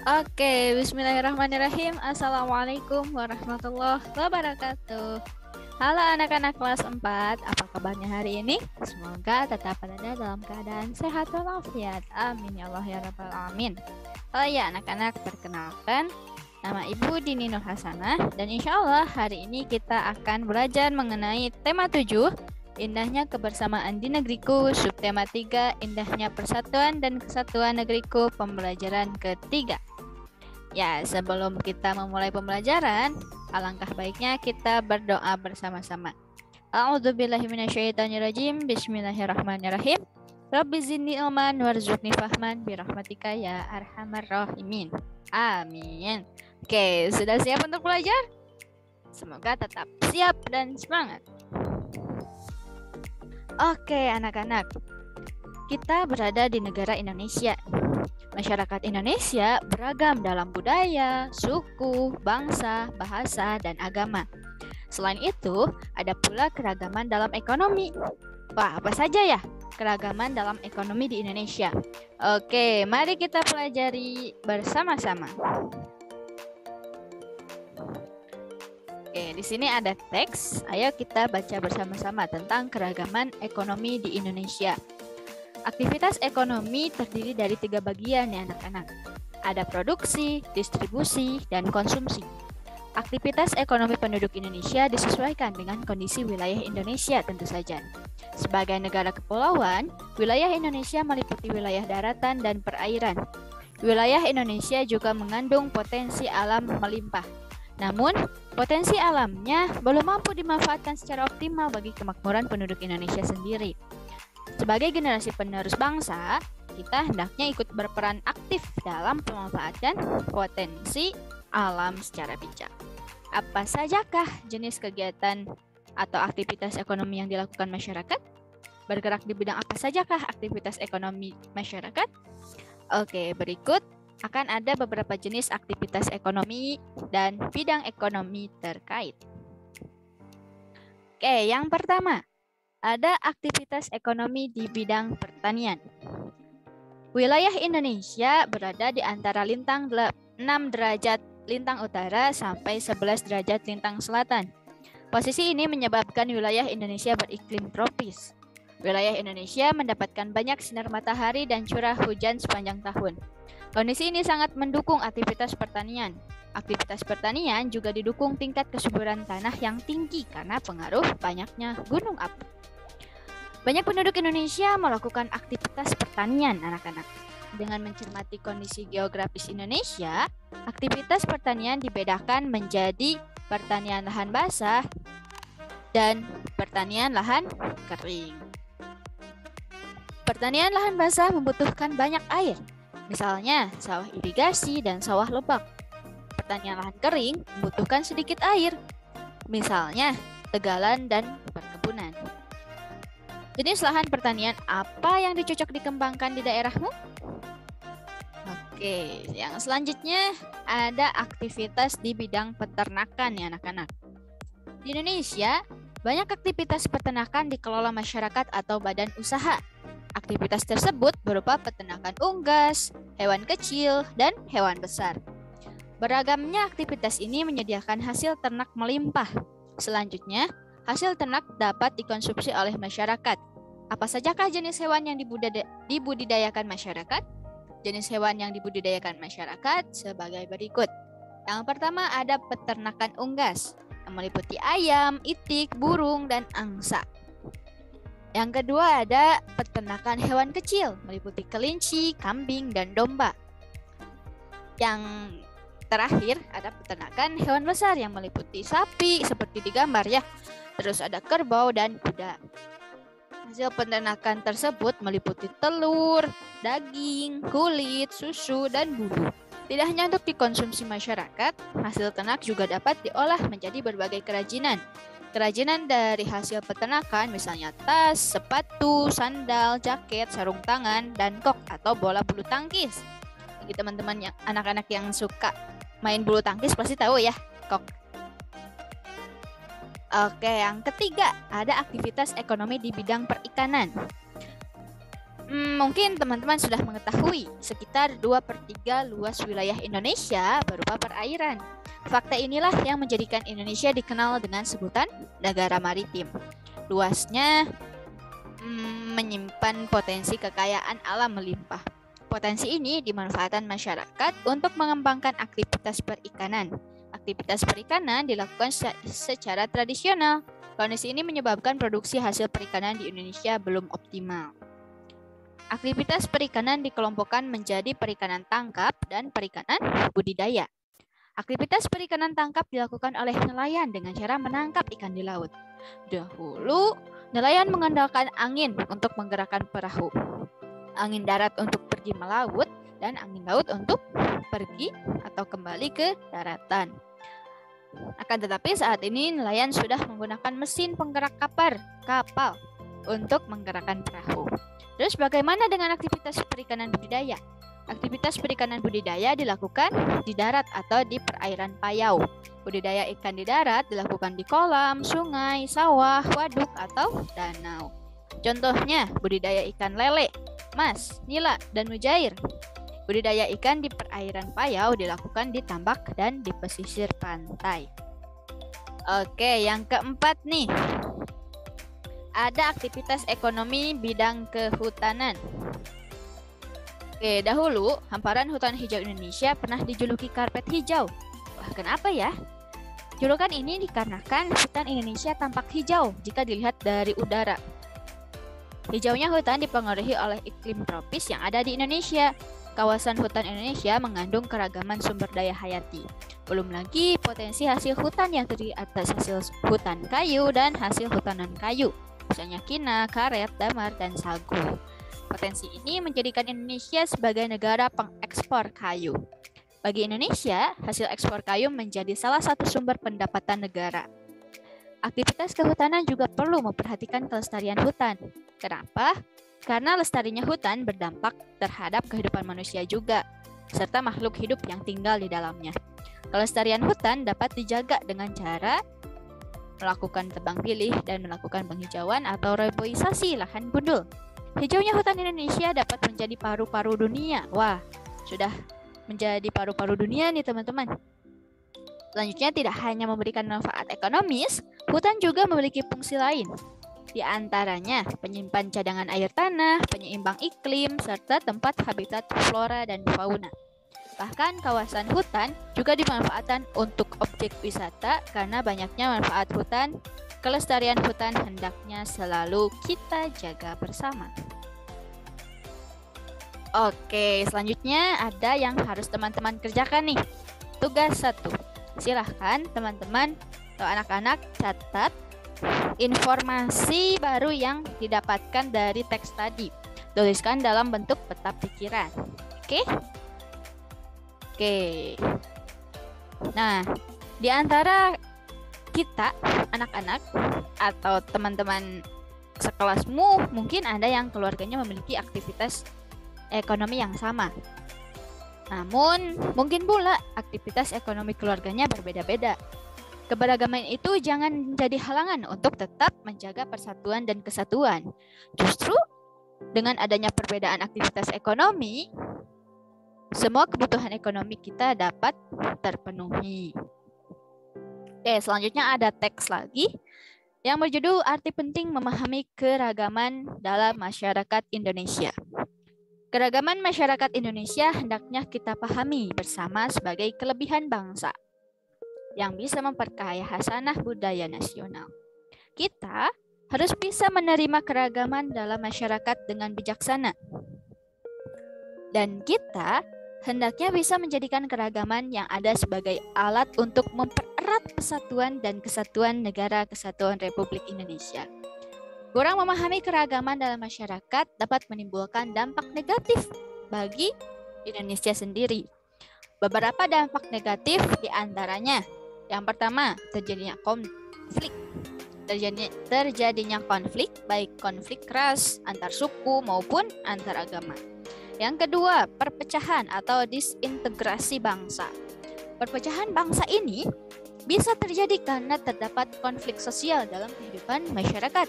Oke, bismillahirrahmanirrahim. Assalamualaikum warahmatullahi wabarakatuh. Halo anak-anak kelas 4, apa kabarnya hari ini? Semoga tetap berada dalam keadaan sehat walafiat. Amin ya Allah ya Rabbal Alamin. Oh ya anak-anak, perkenalkan, nama Ibu Dini Nur Hasanah, dan insya Allah hari ini kita akan belajar mengenai tema 7, Indahnya Kebersamaan di Negeriku, subtema 3, Indahnya Persatuan dan Kesatuan Negeriku, pembelajaran ketiga. Ya, sebelum kita memulai pembelajaran, alangkah baiknya kita berdoa bersama-sama. A'udzubillahi minasyaitonirrajim. Bismillahirrahmanirrahim. Rabbi zidni ilman warzuqni fahman birahmatika ya arhamar rahimin. Amin. Oke, sudah siap untuk belajar? Semoga tetap siap dan semangat. Oke, anak-anak. Kita berada di negara Indonesia. Masyarakat Indonesia beragam dalam budaya, suku, bangsa, bahasa, dan agama. Selain itu, ada pula keragaman dalam ekonomi. Wah, apa saja ya keragaman dalam ekonomi di Indonesia? Oke, mari kita pelajari bersama-sama. Oke, di sini ada teks. Ayo kita baca bersama-sama tentang keragaman ekonomi di Indonesia. Aktivitas ekonomi terdiri dari 3 bagian ya anak-anak. Ada produksi, distribusi, dan konsumsi. Aktivitas ekonomi penduduk Indonesia disesuaikan dengan kondisi wilayah Indonesia tentu saja. Sebagai negara kepulauan, wilayah Indonesia meliputi wilayah daratan dan perairan. Wilayah Indonesia juga mengandung potensi alam melimpah. Namun, potensi alamnya belum mampu dimanfaatkan secara optimal bagi kemakmuran penduduk Indonesia sendiri. Sebagai generasi penerus bangsa, kita hendaknya ikut berperan aktif dalam pemanfaatan potensi alam secara bijak. Apa sajakah jenis kegiatan atau aktivitas ekonomi yang dilakukan masyarakat? Bergerak di bidang apa sajakah aktivitas ekonomi masyarakat? Oke, berikut akan ada beberapa jenis aktivitas ekonomi dan bidang ekonomi terkait. Oke, yang pertama, ada aktivitas ekonomi di bidang pertanian. Wilayah Indonesia berada di antara lintang 6 derajat lintang utara sampai 11 derajat lintang selatan. Posisi ini menyebabkan wilayah Indonesia beriklim tropis. Wilayah Indonesia mendapatkan banyak sinar matahari dan curah hujan sepanjang tahun. Kondisi ini sangat mendukung aktivitas pertanian. Aktivitas pertanian juga didukung tingkat kesuburan tanah yang tinggi karena pengaruh banyaknya gunung api. Banyak penduduk Indonesia melakukan aktivitas pertanian, anak-anak. Dengan mencermati kondisi geografis Indonesia, aktivitas pertanian dibedakan menjadi pertanian lahan basah dan pertanian lahan kering. Pertanian lahan basah membutuhkan banyak air, misalnya sawah irigasi dan sawah lebak. Pertanian lahan kering membutuhkan sedikit air, misalnya tegalan dan perkebunan. Jenis lahan pertanian apa yang dicocok dikembangkan di daerahmu? Oke, yang selanjutnya ada aktivitas di bidang peternakan ya anak-anak. Di Indonesia, banyak aktivitas peternakan dikelola masyarakat atau badan usaha. Aktivitas tersebut berupa peternakan unggas, hewan kecil, dan hewan besar. Beragamnya aktivitas ini menyediakan hasil ternak melimpah. Selanjutnya, hasil ternak dapat dikonsumsi oleh masyarakat. Apa sajakah jenis hewan yang dibudidayakan masyarakat? Jenis hewan yang dibudidayakan masyarakat sebagai berikut. Yang pertama ada peternakan unggas, yang meliputi ayam, itik, burung, dan angsa. Yang kedua ada peternakan hewan kecil, meliputi kelinci, kambing, dan domba. Yang terakhir ada peternakan hewan besar yang meliputi sapi seperti di gambar ya. Terus ada kerbau dan kuda. Hasil peternakan tersebut meliputi telur, daging, kulit, susu, dan bulu. Tidak hanya untuk dikonsumsi masyarakat, hasil ternak juga dapat diolah menjadi berbagai kerajinan. Kerajinan dari hasil peternakan misalnya tas, sepatu, sandal, jaket, sarung tangan, dan kok atau bola bulu tangkis. Bagi teman-teman yang anak-anak yang suka main bulu tangkis pasti tahu ya, kok. Oke, yang ketiga ada aktivitas ekonomi di bidang perikanan. Mungkin teman-teman sudah mengetahui sekitar 2/3 luas wilayah Indonesia berupa perairan. Fakta inilah yang menjadikan Indonesia dikenal dengan sebutan negara maritim. Luasnya menyimpan potensi kekayaan alam melimpah. Potensi ini dimanfaatkan masyarakat untuk mengembangkan aktivitas perikanan. Aktivitas perikanan dilakukan secara tradisional. Kondisi ini menyebabkan produksi hasil perikanan di Indonesia belum optimal. Aktivitas perikanan dikelompokkan menjadi perikanan tangkap dan perikanan budidaya. Aktivitas perikanan tangkap dilakukan oleh nelayan dengan cara menangkap ikan di laut. Dahulu, nelayan mengandalkan angin untuk menggerakkan perahu, angin darat untuk pergi melaut, dan angin laut untuk pergi atau kembali ke daratan. Akan tetapi saat ini nelayan sudah menggunakan mesin penggerak kapal untuk menggerakkan perahu. Terus bagaimana dengan aktivitas perikanan budidaya? Aktivitas perikanan budidaya dilakukan di darat atau di perairan payau. Budidaya ikan di darat dilakukan di kolam, sungai, sawah, waduk, atau danau. Contohnya budidaya ikan lele, mas, nila, dan mujair. Budidaya ikan di perairan payau dilakukan di tambak dan di pesisir pantai. Oke, yang keempat nih. Ada aktivitas ekonomi bidang kehutanan. Oke, dahulu hamparan hutan hijau Indonesia pernah dijuluki karpet hijau. Wah, kenapa ya? Julukan ini dikarenakan hutan Indonesia tampak hijau jika dilihat dari udara. Hijaunya hutan dipengaruhi oleh iklim tropis yang ada di Indonesia. Kawasan hutan Indonesia mengandung keragaman sumber daya hayati. Belum lagi potensi hasil hutan yang terdiri atas hasil hutan kayu dan hasil hutanan kayu. Misalnya kina, karet, damar, dan sagu. Potensi ini menjadikan Indonesia sebagai negara pengekspor kayu. Bagi Indonesia, hasil ekspor kayu menjadi salah satu sumber pendapatan negara. Aktivitas kehutanan juga perlu memperhatikan kelestarian hutan. Kenapa? Karena lestarinya hutan berdampak terhadap kehidupan manusia juga, serta makhluk hidup yang tinggal di dalamnya. Kelestarian hutan dapat dijaga dengan cara melakukan tebang pilih dan melakukan penghijauan atau reboisasi lahan gundul. Hijaunya hutan Indonesia dapat menjadi paru-paru dunia. Wah, sudah menjadi paru-paru dunia nih teman-teman. Selanjutnya, tidak hanya memberikan manfaat ekonomis, hutan juga memiliki fungsi lain. Di antaranya penyimpan cadangan air tanah, penyeimbang iklim, serta tempat habitat flora dan fauna. Bahkan kawasan hutan juga dimanfaatkan untuk objek wisata karena banyaknya manfaat hutan. Kelestarian hutan hendaknya selalu kita jaga bersama. Oke, selanjutnya ada yang harus teman-teman kerjakan nih. Tugas 1. Silahkan teman-teman atau anak-anak catat informasi baru yang didapatkan dari teks tadi. Tuliskan dalam bentuk peta pikiran. Oke? Oke. Nah, di antara kita, anak-anak atau teman-teman sekelasmu, mungkin ada yang keluarganya memiliki aktivitas ekonomi yang sama. Namun, mungkin pula aktivitas ekonomi keluarganya berbeda-beda. Keberagaman itu jangan menjadi halangan untuk tetap menjaga persatuan dan kesatuan. Justru, dengan adanya perbedaan aktivitas ekonomi, semua kebutuhan ekonomi kita dapat terpenuhi. Oke, selanjutnya ada teks lagi yang berjudul Arti Penting Memahami Keragaman dalam Masyarakat Indonesia. Keragaman masyarakat Indonesia hendaknya kita pahami bersama sebagai kelebihan bangsa yang bisa memperkaya khasanah budaya nasional. Kita harus bisa menerima keragaman dalam masyarakat dengan bijaksana. Dan kita hendaknya bisa menjadikan keragaman yang ada sebagai alat untuk mempererat persatuan dan kesatuan negara kesatuan Republik Indonesia. Kurang memahami keragaman dalam masyarakat dapat menimbulkan dampak negatif bagi Indonesia sendiri. Beberapa dampak negatif diantaranya, yang pertama, terjadinya konflik. Terjadinya konflik, baik konflik ras, antar suku maupun antar agama. Yang kedua, perpecahan atau disintegrasi bangsa. Perpecahan bangsa ini bisa terjadi karena terdapat konflik sosial dalam kehidupan masyarakat.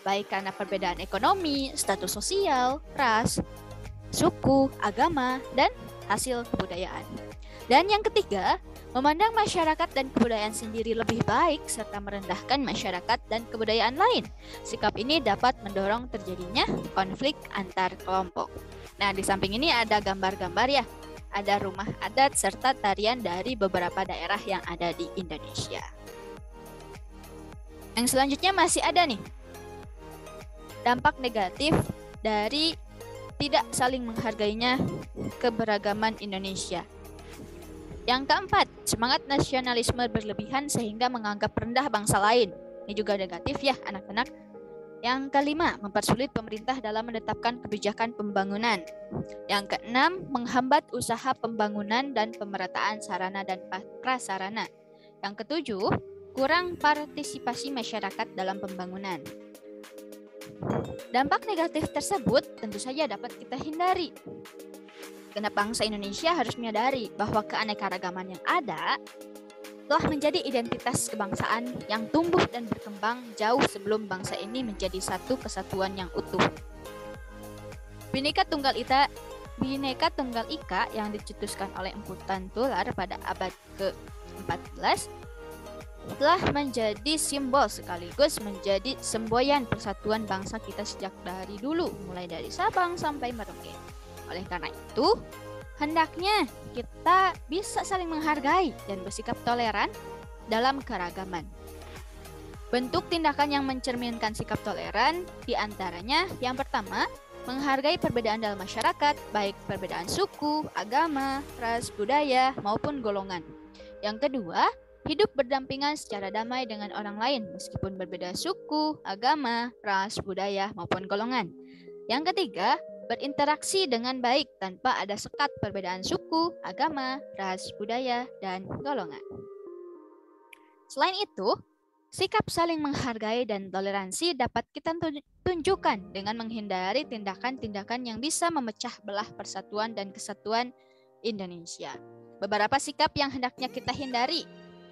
baik karena perbedaan ekonomi, status sosial, ras, suku, agama, dan hasil kebudayaan. Dan yang ketiga, memandang masyarakat dan kebudayaan sendiri lebih baik serta merendahkan masyarakat dan kebudayaan lain. Sikap ini dapat mendorong terjadinya konflik antar kelompok. Nah, di samping ini ada gambar-gambar ya. Ada rumah adat serta tarian dari beberapa daerah yang ada di Indonesia. Yang selanjutnya masih ada nih, dampak negatif dari tidak saling menghargainya keberagaman Indonesia. Yang keempat, semangat nasionalisme berlebihan sehingga menganggap rendah bangsa lain. Ini juga negatif ya anak-anak. Yang kelima, mempersulit pemerintah dalam menetapkan kebijakan pembangunan. Yang keenam, menghambat usaha pembangunan dan pemerataan sarana dan prasarana. Yang ketujuh, kurang partisipasi masyarakat dalam pembangunan. Dampak negatif tersebut tentu saja dapat kita hindari. Karena bangsa Indonesia harus menyadari bahwa keanekaragaman yang ada telah menjadi identitas kebangsaan yang tumbuh dan berkembang jauh sebelum bangsa ini menjadi satu kesatuan yang utuh. Bhinneka Tunggal Ika yang dicetuskan oleh Empu Tular pada abad ke-14 telah menjadi simbol sekaligus menjadi semboyan persatuan bangsa kita sejak dari dulu, mulai dari Sabang sampai Merauke. Oleh karena itu, hendaknya kita bisa saling menghargai dan bersikap toleran dalam keragaman. Bentuk tindakan yang mencerminkan sikap toleran diantaranya yang pertama, menghargai perbedaan dalam masyarakat, baik perbedaan suku, agama, ras, budaya, maupun golongan. Yang kedua, hidup berdampingan secara damai dengan orang lain meskipun berbeda suku, agama, ras, budaya, maupun golongan. Yang ketiga, berinteraksi dengan baik tanpa ada sekat perbedaan suku, agama, ras, budaya, dan golongan. Selain itu, sikap saling menghargai dan toleransi dapat kita tunjukkan dengan menghindari tindakan-tindakan yang bisa memecah belah persatuan dan kesatuan Indonesia. Beberapa sikap yang hendaknya kita hindari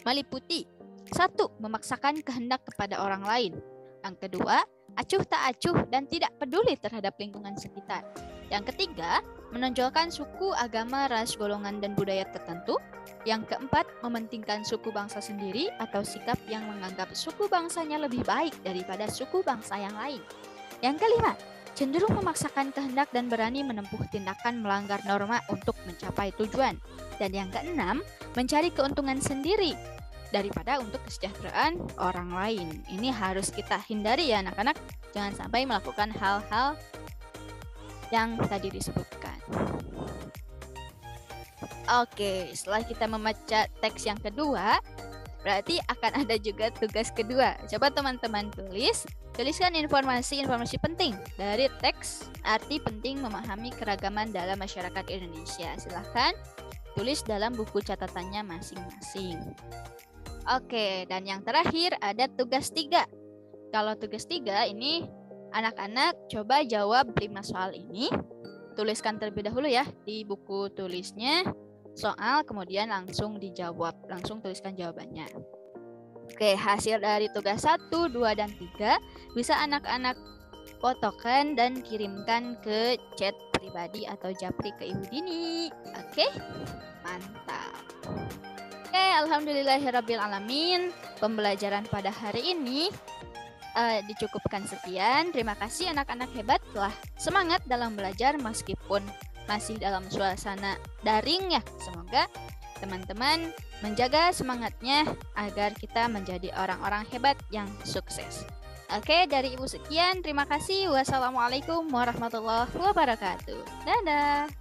meliputi: 1. Memaksakan kehendak kepada orang lain. Yang kedua, acuh tak acuh dan tidak peduli terhadap lingkungan sekitar. Yang ketiga, menonjolkan suku, agama, ras, golongan, dan budaya tertentu. Yang keempat, mementingkan suku bangsa sendiri atau sikap yang menganggap suku bangsanya lebih baik daripada suku bangsa yang lain. Yang kelima, cenderung memaksakan kehendak dan berani menempuh tindakan melanggar norma untuk mencapai tujuan. Dan yang keenam, mencari keuntungan sendiri daripada untuk kesejahteraan orang lain. Ini harus kita hindari ya anak-anak. Jangan sampai melakukan hal-hal yang tadi disebutkan. Oke, setelah kita membaca teks yang kedua, berarti akan ada juga tugas kedua. Coba teman-teman tuliskan informasi-informasi penting dari teks arti penting memahami keragaman dalam masyarakat Indonesia. Silahkan tulis dalam buku catatannya masing-masing. Oke, dan yang terakhir ada tugas 3. Kalau tugas 3 ini anak-anak coba jawab 5 soal ini. Tuliskan terlebih dahulu ya di buku tulisnya soal, kemudian langsung dijawab. Langsung tuliskan jawabannya. Oke, hasil dari tugas 1, 2, dan 3 bisa anak-anak fotokan dan kirimkan ke chat pribadi atau japri ke Ibu Dini. Oke, mantap. Oke, alhamdulillahirrabbilalamin. Pembelajaran pada hari ini dicukupkan sekian. Terima kasih anak-anak hebat telah semangat dalam belajar meskipun masih dalam suasana daring ya. Semoga teman-teman menjaga semangatnya agar kita menjadi orang-orang hebat yang sukses. Oke, dari Ibu sekian. Terima kasih. Wassalamualaikum warahmatullahi wabarakatuh. Dadah.